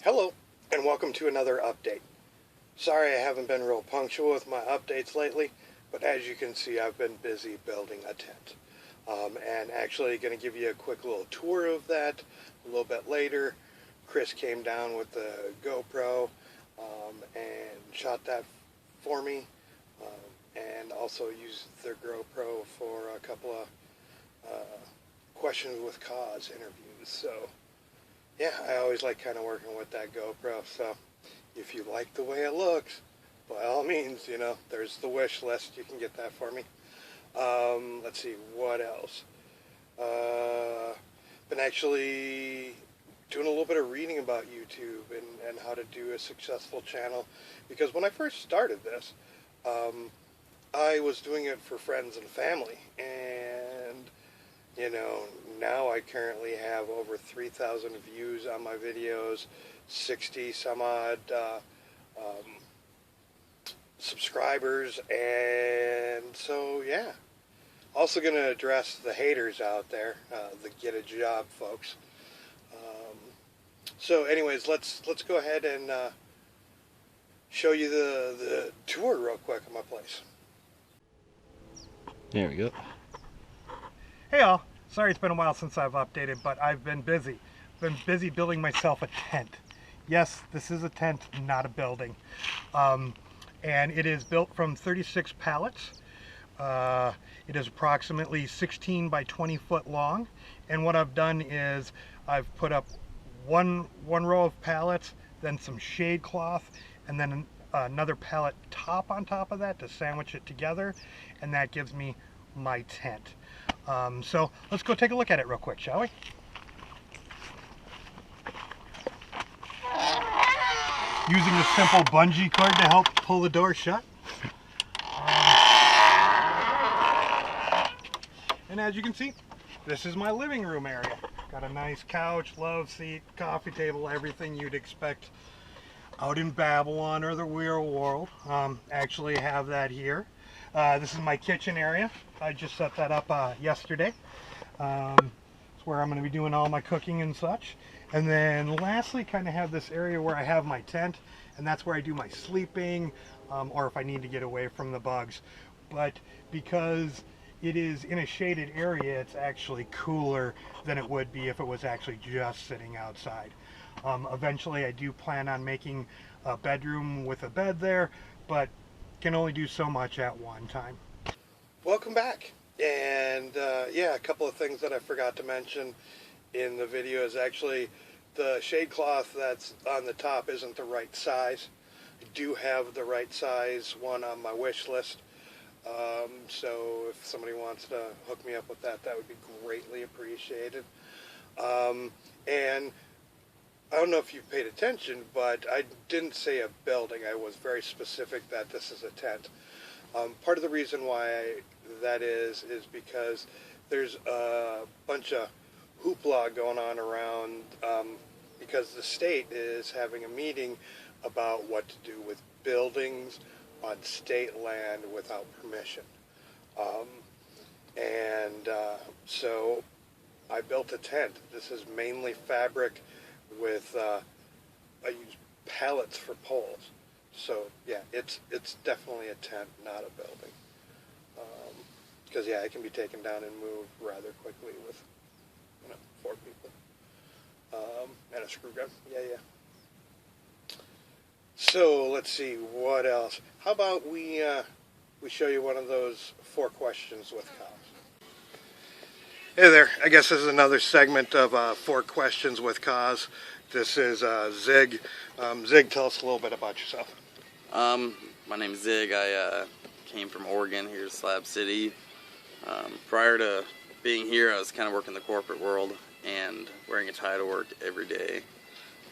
Hello, and welcome to another update. Sorry I haven't been real punctual with my updates lately, but as you can see, I've been busy building a tent. And actually going to give you a quick little tour of that a little bit later. Chris came down with the GoPro and shot that for me, and also used their GoPro for a couple of questions with cause interviews. So yeah, I always like kind of working with that GoPro, so if you like the way it looks, by all means, you know, there's the wish list. You can get that for me. Let's see, what else? Been actually doing a little bit of reading about YouTube and how to do a successful channel, because when I first started this, I was doing it for friends and family, and you know, now I currently have over 3,000 views on my videos, 60 some odd subscribers, and so yeah. Also going to address the haters out there, the get a job folks. So anyways, let's go ahead and show you the tour real quick of my place. There we go. Hey all, sorry it's been a while since I've updated, but I've been busy. Been busy building myself a tent. Yes, this is a tent, not a building. And it is built from 36 pallets. It is approximately 16 by 20 foot long. And what I've done is I've put up one row of pallets, then some shade cloth, and then another pallet top on top of that to sandwich it together. And that gives me my tent. So let's go take a look at it real quick, shall we? Using a simple bungee cord to help pull the door shut. And as you can see, this is my living room area. Got a nice couch, love seat, coffee table, everything you'd expect out in Babylon or the real world. Actually have that here. This is my kitchen area. I just set that up yesterday. It's where I'm going to be doing all my cooking and such. And then lastly, kind of have this area where I have my tent, and that's where I do my sleeping, or if I need to get away from the bugs. But because it is in a shaded area, it's actually cooler than it would be if it was actually just sitting outside. Eventually I do plan on making a bedroom with a bed there, but can only do so much at one time. Welcome back. And yeah, a couple of things that I forgot to mention in the video is actually the shade cloth that's on the top isn't the right size. I do have the right size one on my wish list. So if somebody wants to hook me up with that, that would be greatly appreciated. And I don't know if you've paid attention, but I didn't say a building. I was very specific that this is a tent. Part of the reason why that is because there's a bunch of hoopla going on around because the state is having a meeting about what to do with buildings on state land without permission. So I built a tent. This is mainly fabric with, I use pallets for poles. So yeah, it's definitely a tent, not a building. Because yeah, it can be taken down and moved rather quickly with, you know, 4 people. And a screw gun. Yeah. So let's see, what else? How about we show you one of those 4 questions with cause. Hey there, I guess this is another segment of 4 questions with cause. This is Zig. Zig, tell us a little bit about yourself. My name is Zig. I came from Oregon, here to Slab City. Prior to being here, I was kind of working the corporate world and wearing a tie to work every day.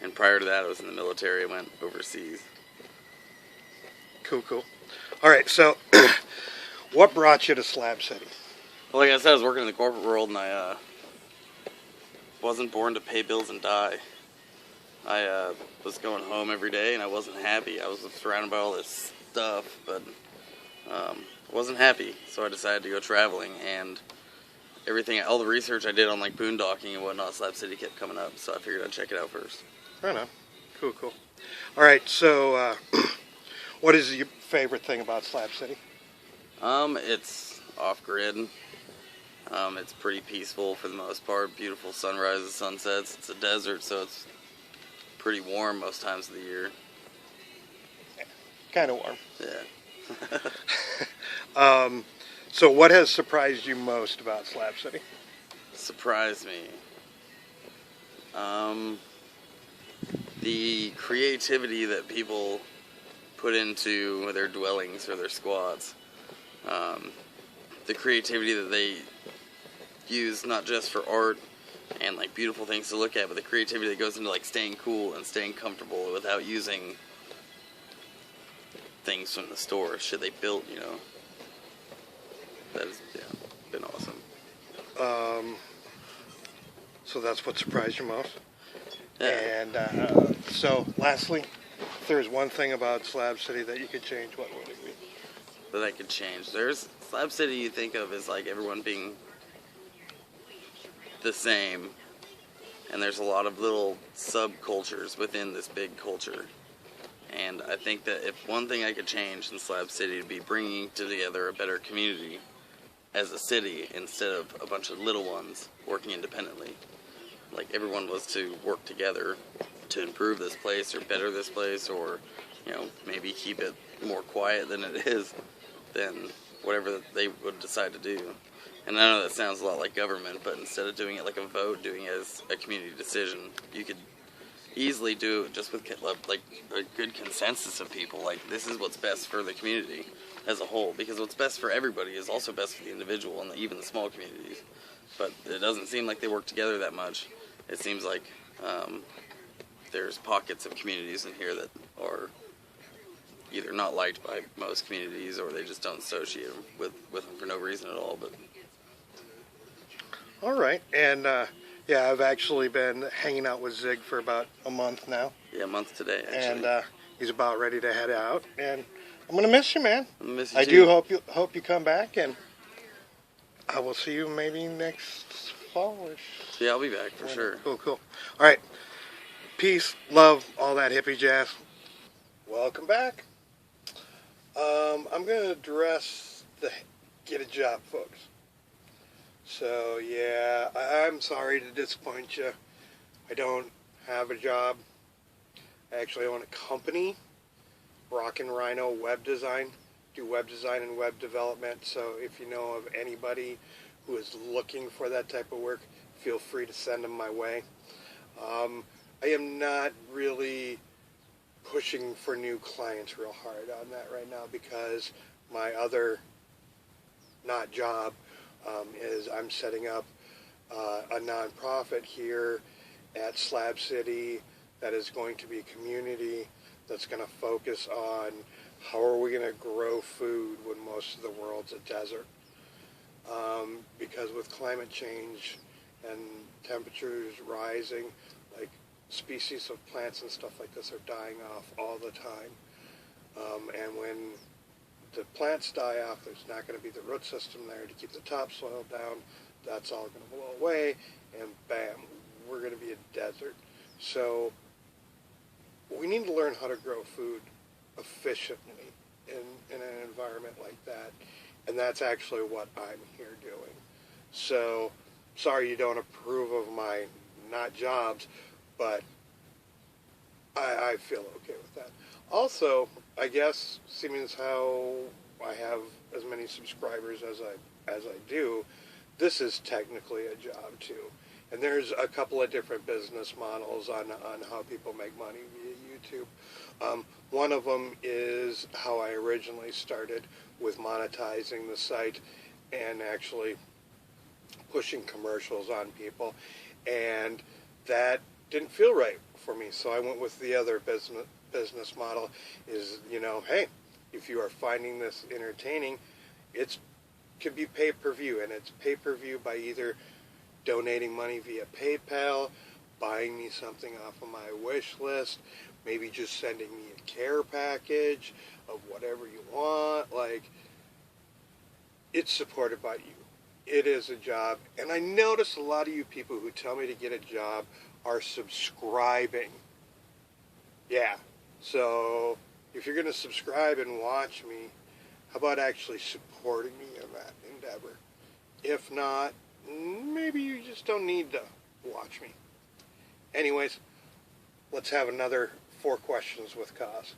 And prior to that, I was in the military. I went overseas. Cool. All right, so what brought you to Slab City? Well, like I said, I was working in the corporate world, and I wasn't born to pay bills and die. I was going home every day, and I wasn't happy. I was surrounded by all this stuff, but I wasn't happy. So I decided to go traveling, and all the research I did on like boondocking and whatnot, Slab City kept coming up. So I figured I'd check it out first. Fair enough. Cool, cool. All right, so what is your favorite thing about Slab City? It's off-grid. It's pretty peaceful for the most part. Beautiful sunrises, sunsets. It's a desert, so it's pretty warm most times of the year. Kind of warm. Yeah. So what has surprised you most about Slab City? Surprised me. The creativity that people put into their dwellings or their squats. The creativity that they use not just for art and like beautiful things to look at, but the creativity that goes into like staying cool and staying comfortable without using things from the store, shit they built, you know. That has been awesome. So that's what surprised you most? Yeah. And so lastly, if there's one thing about Slab City that you could change, what would it be? That I could change. There's Slab City you think of as like everyone being the same, and there's a lot of little subcultures within this big culture. And I think that if one thing I could change in Slab City would be bringing together a better community as a city instead of a bunch of little ones working independently. Like everyone was to work together to improve this place or better this place, or maybe keep it more quiet than it is, than whatever they would decide to do. And I know that sounds a lot like government, but instead of doing it like a vote, doing it as a community decision, you could easily do it just with like a good consensus of people. Like, this is what's best for the community as a whole, because what's best for everybody is also best for the individual and even the small communities. But it doesn't seem like they work together that much. It seems like there's pockets of communities in here that are either not liked by most communities, or they just don't associate with them for no reason at all. But all right, and yeah, I've actually been hanging out with Zig for about a month now. Yeah, a month today, actually. And he's about ready to head out, and I'm gonna miss you, man. I'm gonna miss you I too. do hope you come back, and I will see you maybe next fall-ish. Yeah, I'll be back for sure. Cool, cool. All right, peace, love, all that hippie jazz. Welcome back. I'm gonna address the get a job, folks. So yeah, I'm sorry to disappoint you. I don't have a job. I actually own a company, Rockin' Rhino Web Design. Do web design and web development. So if you know of anybody who is looking for that type of work, feel free to send them my way. I am not really pushing for new clients real hard on that right now, because my other not job is I'm setting up a nonprofit here at Slab City that is going to be a community that's going to focus on how are we going to grow food when most of the world's a desert. Because with climate change and temperatures rising, like species of plants and stuff like this are dying off all the time. And when the plants die off, there's not going to be the root system there to keep the topsoil down. That's all going to blow away, and bam, we're going to be a desert. So we need to learn how to grow food efficiently in an environment like that. And that's actually what I'm here doing. So, sorry you don't approve of my not jobs, but I feel okay with that. Also, I guess, seeing as how I have as many subscribers as I do, this is technically a job too. And there's a couple of different business models on how people make money via YouTube. One of them is how I originally started with monetizing the site and actually pushing commercials on people. And that didn't feel right for me, so I went with the other business model is, hey, if you are finding this entertaining, it could be pay-per-view, and it's pay-per-view by either donating money via PayPal, buying me something off of my wish list, maybe just sending me a care package of whatever you want. Like, it's supported by you. It is a job, and I notice a lot of you people who tell me to get a job are subscribing yeah. So if you're going to subscribe and watch me, how about actually supporting me in that endeavor? If not, maybe you just don't need to watch me. Anyways, let's have another 4 questions with Cause.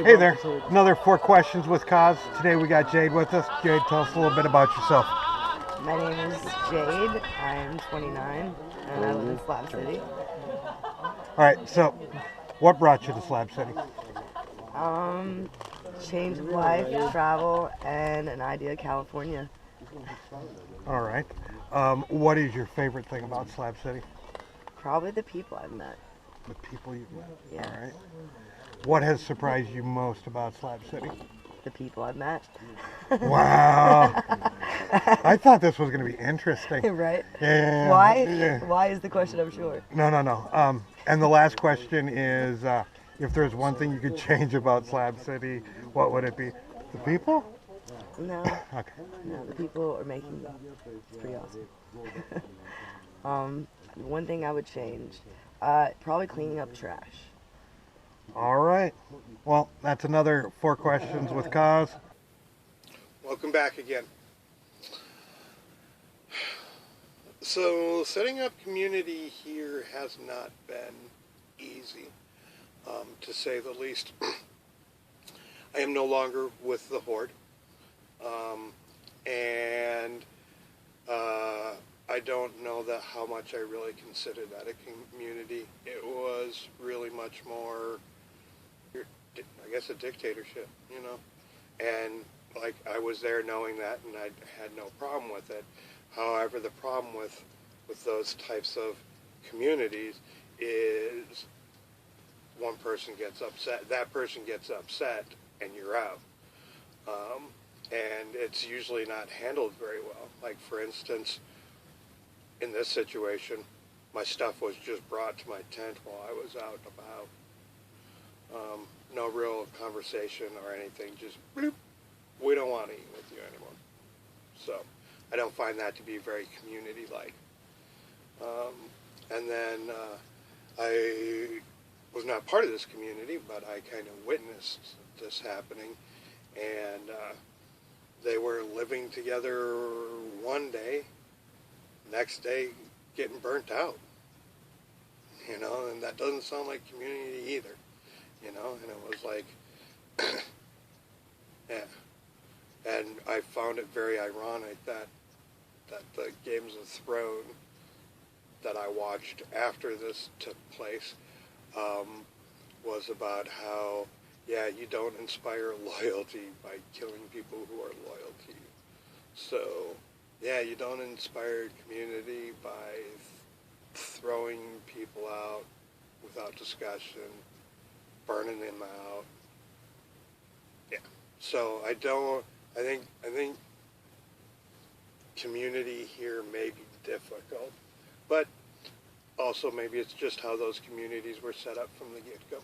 Hey there, another 4 questions with Cause. Today we got Jade with us. Jade, tell us a little bit about yourself. My name is Jade. I am 29 and I live in Slab City. All right, so what brought you to Slab City? Change of life, travel, and an idea of California. All right. What is your favorite thing about Slab City? Probably the people I've met. The people you've met. Yes. All right. What has surprised you most about Slab City? The people I've met. Wow. I thought this was going to be interesting. Right? Yeah. Why? Yeah. Why is the question, I'm sure. No. And the last question is, if there's one thing you could change about Slab City, what would it be? The people? No. Okay. No, the people are making me. It's pretty awesome. One thing I would change, probably cleaning up trash. All right. Well, that's another 4 questions with Cause. Welcome back again. So, setting up community here has not been easy, to say the least. I am no longer with the Horde, and I don't know that how much I really consider that a community. It was really much more, I guess, a dictatorship, you know. And like, I was there knowing that, and I had no problem with it. However, the problem with those types of communities is one person gets upset, that person gets upset, and you're out. And it's usually not handled very well. Like, for instance, in this situation, my stuff was just brought to my tent while I was out and about. No real conversation or anything, just bloop, we don't want to eat with you anymore. So I don't find that to be very community-like. And then I was not part of this community, but I kind of witnessed this happening. And they were living together one day, next day getting burnt out. You know, and that doesn't sound like community either. You know, and it was like, yeah. And I found it very ironic that the Games of Thrones that I watched after this took place was about how, yeah, you don't inspire loyalty by killing people who are loyal to you. So, yeah, you don't inspire community by throwing people out without discussion, burning them out. Yeah. So I think community here may be difficult, but also maybe it's just how those communities were set up from the get-go.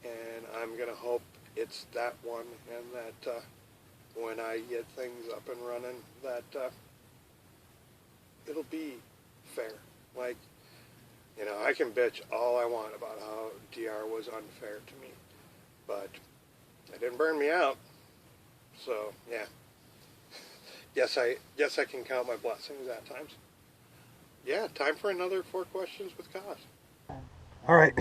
And I'm going to hope it's that one, and that when I get things up and running, that it'll be fair. Like, you know, I can bitch all I want about how DR was unfair to me, but it didn't burn me out. So, yeah. Yes, I can count my blessings at times. Yeah, time for another 4 questions with Cause. All right,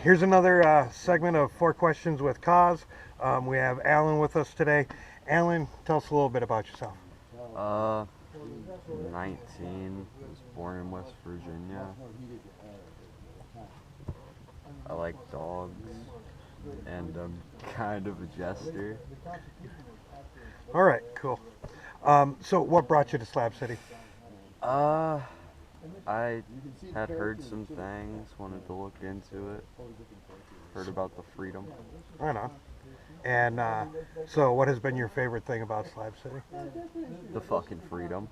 here's another segment of 4 questions with Cause. We have Alan with us today. Alan, tell us a little bit about yourself. 19, was born in West Virginia. I like dogs, and I'm kind of a jester. All right, cool. So what brought you to Slab City? I had heard some things, wanted to look into it, heard about the freedom. Right on. And so what has been your favorite thing about Slab City? The fucking freedom.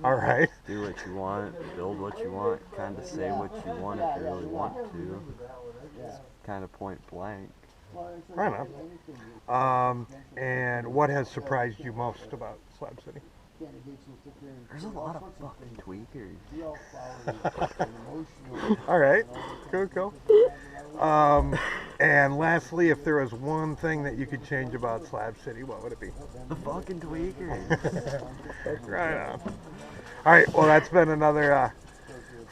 All right. Do what you want, build what you want, kind of say what you want if you really want to. It's kind of point blank. Right on. And what has surprised you most about Slab City? There's a lot of fucking tweakers. All right. Cool. And lastly, if there was one thing that you could change about Slab City, what would it be? The fucking tweakers. Right on. All right, well, that's been another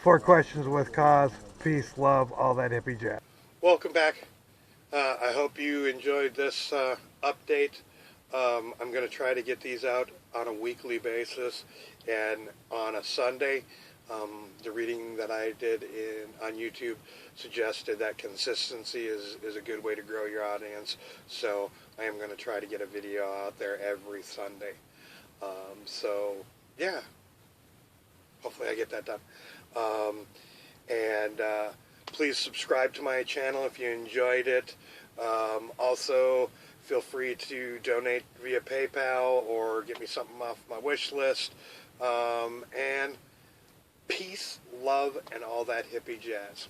4 Questions with Cause. Peace, love, all that hippie jazz. Welcome back. I hope you enjoyed this update. I'm going to try to get these out on a weekly basis and on a Sunday. The reading that I did on YouTube suggested that consistency is a good way to grow your audience. So I am going to try to get a video out there every Sunday. So yeah, hopefully I get that done. And please subscribe to my channel if you enjoyed it. Also, feel free to donate via PayPal or get me something off my wish list. And peace, love, and all that hippie jazz.